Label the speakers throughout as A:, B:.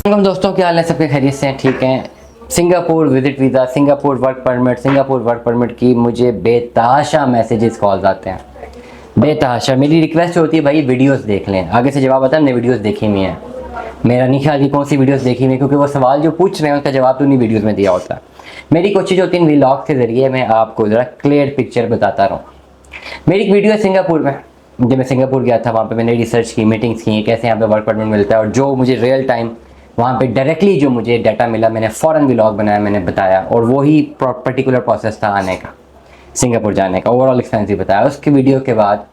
A: हम दोस्तों, क्या हाल है? सबके खैरियत से हैं? ठीक हैं? Singapore visit visa, Singapore work permit की मुझे बेतहाशा मैसेजेस कॉल्स आते हैं, बेतहाशा। मेरी रिक्वेस्ट होती है भाई वीडियोस देख लें, आगे से जवाब आता है हमने वीडियोस देखी हुई हैं। मेरा नहीं ख्याल कि कौन सी वीडियोस देखी हुई है, क्योंकि वो सवाल जो पूछ रहे हैं उसका जवाब तो उन्हीं वीडियोज़ में दिया होता है। मेरी कोशिश होती है इन व्लॉग के ज़रिए मैं आपको ज़रा क्लियर पिक्चर बताता रहूँ। मेरी एक वीडियो है सिंगापुर में, जब मैं सिंगापुर गया था वहाँ पे मैंने रिसर्च की, मीटिंग्स की, कैसे यहाँ पे वर्क परमिट मिलता है, और जो मुझे रियल टाइम वहाँ पे डायरेक्टली जो मुझे डाटा मिला मैंने फ़ौरन व्लॉग बनाया, मैंने बताया, और वही पर्टिकुलर प्रोसेस था आने का, सिंगापुर जाने का, ओवरऑल एक्सपेंसिव बताया। उसकी वीडियो के बाद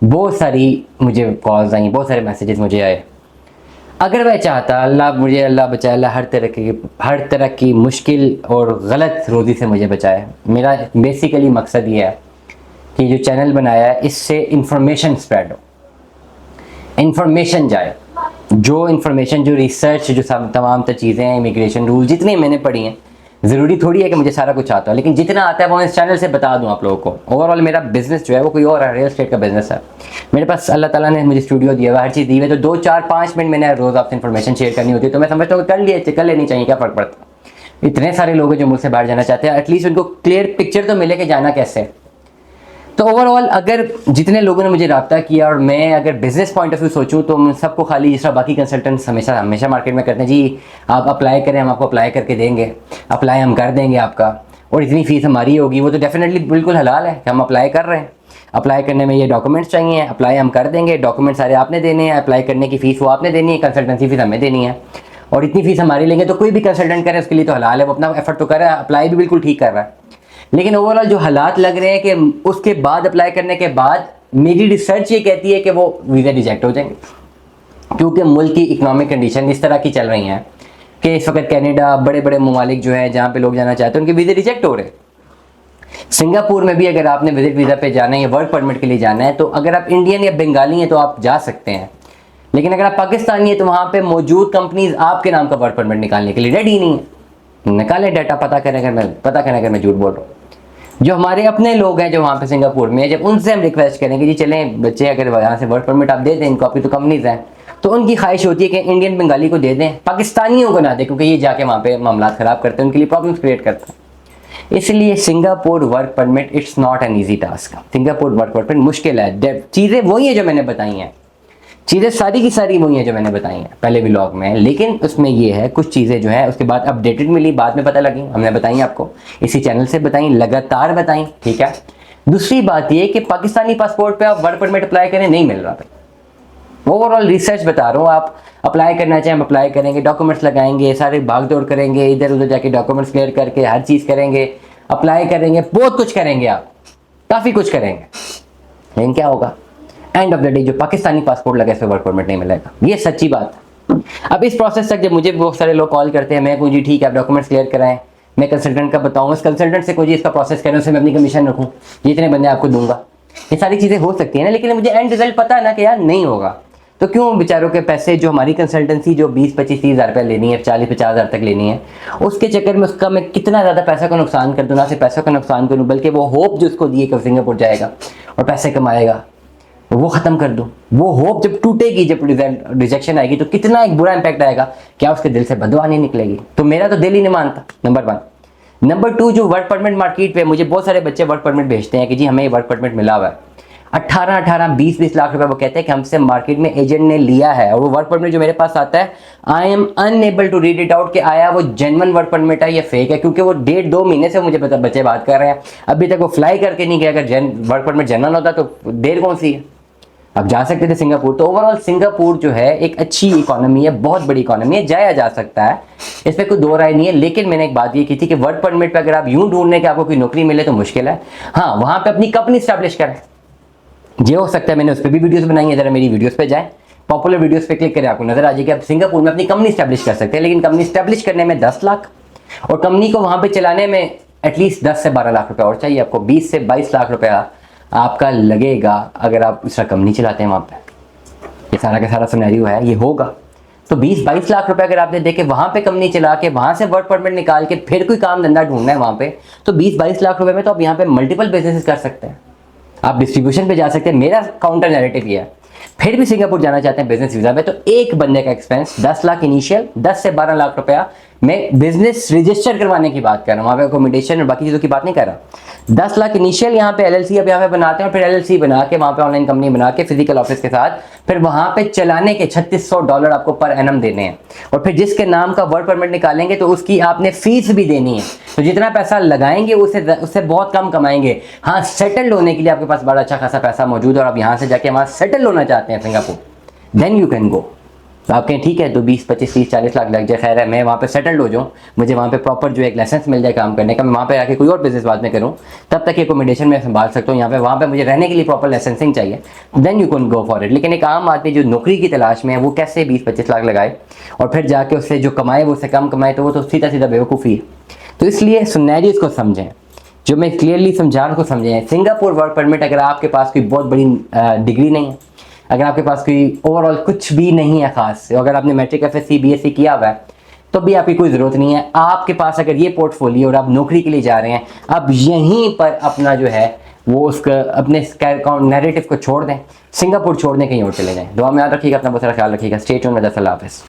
A: बहुत सारी मुझे कॉल्स आई, बहुत सारे मैसेजेस मुझे आए। अगर मैं चाहता, अल्लाह बचाए, अल्लाह हर तरह की मुश्किल और गलत रोज़ी से मुझे बचाए। मेरा बेसिकली मकसद ये है कि जो चैनल बनाया है इससे इंफॉर्मेशन स्प्रेड हो, इंफॉर्मेशन जाए, जो इंफॉर्मेशन, जो रिसर्च, जो तमाम चीज़ें हैं, इमिग्रेशन रूल जितनी मैंने पढ़ी हैं, ज़रूरी थोड़ी है कि मुझे सारा कुछ आता है, लेकिन जितना आता है वो इस चैनल से बता दूं आप लोगों को। ओवरऑल मेरा बिज़नेस जो है वो कोई और है, रियल एस्टेट का बिज़नेस है। मेरे पास अल्लाह ताला ने मुझे स्टूडियो दिया हुआ, हर चीज़ दी हुई है, तो 2-4-5 मिनट मैंने रोज़ आपसे इन्फॉर्मेशन शेयर करनी होती है, तो मैं समझता हूँ कर लेनी चाहिए, क्या फ़र्क पड़ता है। इतने सारे लोग हैं जो मुझसे बाहर जाना चाहते हैं, एटलीस्ट उनको क्लियर पिक्चर तो मिले कि जाना कैसे। तो ओवरऑल अगर जितने लोगों ने मुझे रब्ता किया, और मैं अगर बिजनेस पॉइंट ऑफ व्यू सोचूं, तो मैं सबको खाली जिस तरह बाकी कंसल्टेंट्स हमेशा मार्केट में करते हैं, जी आप अप्लाई करें, हम आपको अप्लाई करके देंगे, अप्लाई हम कर देंगे आपका, और इतनी फ़ीस हमारी होगी, वो तो डेफिनेटली बिल्कुल हलाल है कि हम अप्लाई कर रहे हैं। अप्लाई करने में ये डॉक्यूमेंट्स चाहिए, अप्लाई हम कर देंगे, डॉक्यूमेंट सारे आपने देने हैं, अप्लाई करने की फ़ीस वो आपने देनी है, कंसल्टेंसी फ़ीस हमें देनी है, और इतनी फ़ीस हमारी लेंगे, तो कोई भी कंसल्टेंट करे उसके लिए तो हलाल है, वो अपना एफर्ट तो कर रहा है, अप्लाई भी बिल्कुल ठीक कर रहा है। लेकिन ओवरऑल जो हालात लग रहे हैं कि उसके बाद अप्लाई करने के बाद मेरी रिसर्च ये कहती है कि वो वीज़ा रिजेक्ट हो जाएंगे, क्योंकि मुल्क की इकोनॉमिक कंडीशन इस तरह की चल रही हैं कि इस वक्त कनाडा, बड़े बड़े ममालिक जो हैं जहाँ पे लोग जाना चाहते हैं उनके वीज़े रिजेक्ट हो रहे हैं। सिंगापुर में भी अगर आपने विजिट वीज़ा पे जाना है या वर्क परमिट के लिए जाना है, तो अगर आप इंडियन या बंगाली हैं तो आप जा सकते हैं, लेकिन अगर आप पाकिस्तानी हैं तो वहाँ पे मौजूद कंपनीज आपके नाम का वर्क परमिट निकालने के लिए रेडी नहीं है। निकालें डाटा, पता करें अगर मैं झूठ बोल रहा हूँ। जो हमारे अपने लोग हैं जो वहाँ पे सिंगापुर में, जब उनसे हम रिक्वेस्ट करें कि जी चलें बच्चे, अगर यहाँ से वर्क परमिट आप दे दें इनको, आपकी तो कंपनीज हैं, तो उनकी ख्वाहिश होती है कि इंडियन बंगाली को दे दें, पाकिस्तानियों को ना दें, क्योंकि ये जाके वहाँ पे मामला ख़राब करते हैं, उनके लिए प्रॉब्लम्स क्रिएट करते हैं। इसलिए Singapore work permit it's not an easy task. Singapore work permit मुश्किल है। चीज़ें वही हैं जो मैंने बताई हैं, चीज़ें सारी की सारी वही हैं जो मैंने बताई हैं पहले व्लॉग में, लेकिन उसमें ये है कुछ चीज़ें जो है उसके बाद अपडेटेड मिली, बाद में पता लगी, हमने बताई आपको, इसी चैनल से बताई, लगातार बताई, ठीक है। दूसरी बात ये कि पाकिस्तानी पासपोर्ट पे आप वर्क परमिट अप्लाई करें, नहीं मिल रहा भाई। ओवरऑल रिसर्च बता रहा हूँ, आप अप्लाई करना चाहें हम अप्लाई करेंगे, डॉक्यूमेंट्स लगाएंगे, सारे भाग दौड़ करेंगे, इधर उधर जाके डॉक्यूमेंट्स क्लियर करके हर चीज़ करेंगे, अप्लाई करेंगे, बहुत कुछ करेंगे, आप काफ़ी कुछ करेंगे, लेकिन क्या होगा एंड ऑफ द डे, जो पाकिस्तानी पासपोर्ट लगे इसमें वर्क परमिट नहीं मिलेगा। ये सच्ची बात है। अब इस प्रोसेस तक जब मुझे बहुत सारे लोग कॉल करते हैं, मैं कहूँ जी ठीक है आप डॉक्यूमेंट्स क्लियर कराएं, मैं कंसल्टेंट का बताऊँ, उस कंसल्टेंट से कोई जी इसका प्रोसेस करें, उससे मैं अपनी कमीशन रखूँ, जितने बंदे आपको दूंगा, ये सारी चीज़ें हो सकती है ना, लेकिन मुझे एंड रिजल्ट पता है ना कि यार नहीं होगा, तो क्यों बेचारों के पैसे, जो हमारी कंसल्टेंसी जो 20-25-30 हज़ार रुपये लेनी है, 40-50 हज़ार तक लेनी है, उसके चक्कर में उसका मैं कितना ज़्यादा पैसा का नुकसान कर दूँ, ना सिर्फ पैसों का नुकसान करूँ, बल्कि वो होप जो उसको दिए कि सिंगापुर जाएगा और पैसे कमाएगा, वो ख़त्म कर दूँ। वो होप जब टूटेगी, जब रिजेक्शन आएगी, तो कितना एक बुरा इंपैक्ट आएगा, क्या उसके दिल से बददुआ नहीं निकलेगी। तो मेरा तो दिल ही नहीं मानता, नंबर 1। नंबर 2, जो वर्क परमिट मार्केट पे मुझे बहुत सारे बच्चे वर्क परमिट भेजते हैं कि जी हमें वर्क परमिट मिला हुआ है, 18-20 लाख रुपए वो कहते हैं कि हमसे मार्केट में एजेंट ने लिया है, और वो वर्क परमिट जो मेरे पास आता है, I am unable to read it out कि आया वो जेन्युइन वर्क परमिट है या फेक है, क्योंकि वो 1.5-2 महीने से मुझे बच्चे बात कर रहे हैं, अभी तक वो फ्लाई करके नहीं गया। अगर वर्क परमिट जेन्युइन होता तो देर कौन सी है, अब जा सकते थे सिंगापुर। तो ओवरऑल सिंगापुर जो है एक अच्छी इकोनॉमी है, बहुत बड़ी इकोनॉमी है, जाया जा सकता है, इस पर कोई दो राय नहीं है। लेकिन मैंने एक बात ये की थी कि वर्क परमिट पे अगर आप यूं ढूंढने के आपको कोई नौकरी मिले तो मुश्किल है। हाँ, वहां पे अपनी कंपनी स्टैब्लिश करें, ये हो सकता है। मैंने उस पर भी वीडियोस बनाई है, जरा मेरी वीडियोस पे जाएं, पॉपुलर वीडियोस पे क्लिक करें, आपको नजर आ जाएगी आप सिंगापुर में अपनी कंपनी स्टैब्लिश कर सकते हैं। लेकिन कंपनी स्टैब्लिश करने में 10 लाख, और कंपनी को वहां पे चलाने में एटलीस्ट 10 से 12 लाख रुपया और चाहिए आपको, 20 से 22 लाख रुपया आपका लगेगा अगर आप इस रकम नहीं चलाते हैं वहाँ पे। ये सारा का सारा सिनेरियो है, ये होगा। तो 20-22 लाख रुपए अगर आपने देके वहाँ पे कंपनी चला के वहाँ से वर्क परमिट निकाल के फिर कोई काम धंधा ढूंढना है वहाँ पे, तो 20-22 लाख रुपए में तो आप यहाँ पे मल्टीपल बिजनेसेस कर सकते हैं, आप डिस्ट्रीब्यूशन पे जा सकते हैं। मेरा काउंटर नैरेटिव ये है फिर भी सिंगापुर जाना चाहते हैं बिजनेस वीज़ा में, तो एक बंदे का एक्सपेंस 10 लाख इनिशियल, 10 से 12 लाख रुपया मैं बिजनेस रजिस्टर करवाने की बात कर रहा हूँ, वहाँ पे अकोमोडेशन और बाकी चीज़ों की बात नहीं कर रहा। 10 लाख इनिशियल यहाँ पे एलएलसी अब यहाँ पे बनाते हैं, और फिर एलएलसी बना के वहाँ पे ऑनलाइन कंपनी बना के फिजिकल ऑफिस के साथ फिर वहाँ पे चलाने के $3600 आपको पर एनम देने हैं, और फिर जिसके नाम का वर्क परमिट निकालेंगे तो उसकी आपने फीस भी देनी है। तो जितना पैसा लगाएंगे उससे बहुत कम कमाएंगे। हाँ, सेटल होने के लिए आपके पास बड़ा अच्छा खासा पैसा मौजूद है और आप यहाँ से जाके वहाँ सेटल होना चाहते हैं Singapore, then you can go. तो आप कहें ठीक है, तो 20, 25, 30, 40 लाख लग जाए, खैर है, मैं वहाँ पे सेटल्ड हो जाऊँ, मुझे वहाँ पे प्रॉपर जो एक लाइसेंस मिल जाए काम करने का, मैं वहाँ पे आके कोई और बिजनेस बाद में करूँ, तब तक एकोमोडेशन में संभाल सकता हूँ यहाँ पे, वहाँ पे मुझे रहने के लिए प्रॉपर लाइसेंसिंग चाहिए, then you can go for it. लेकिन एक आम आदमी जो नौकरी की तलाश में है वो कैसे 20-25 लाख लगाए और फिर जाके उससे जो कमाए वो उससे कम कमाए, तो वो तो सीधा सीधा बेवकूफ़ी है। तो इसलिए सिनेरियोस को समझें, जो मैं क्लियरली समझा रहा हूँ समझें। सिंगापुर वर्क परमिट अगर आपके पास कोई बहुत बड़ी डिग्री नहीं है, अगर आपके पास कोई ओवरऑल कुछ भी नहीं है खास, अगर आपने मैट्रिक एफएससी बीएससी किया हुआ है तो भी आपकी कोई ज़रूरत नहीं है। आपके पास अगर ये पोर्टफोलियो और आप नौकरी के लिए जा रहे हैं, अब यहीं पर अपना जो है वो उसका अपने नैरेटिव को छोड़ दें, सिंगापुर छोड़ दें, कहीं और चले जाएं। दुआ में याद रखिएगा, अपना बहुत सारा ख्याल रखिएगा। स्टे ट्यून्ड, अल्लाह हाफ़िज़।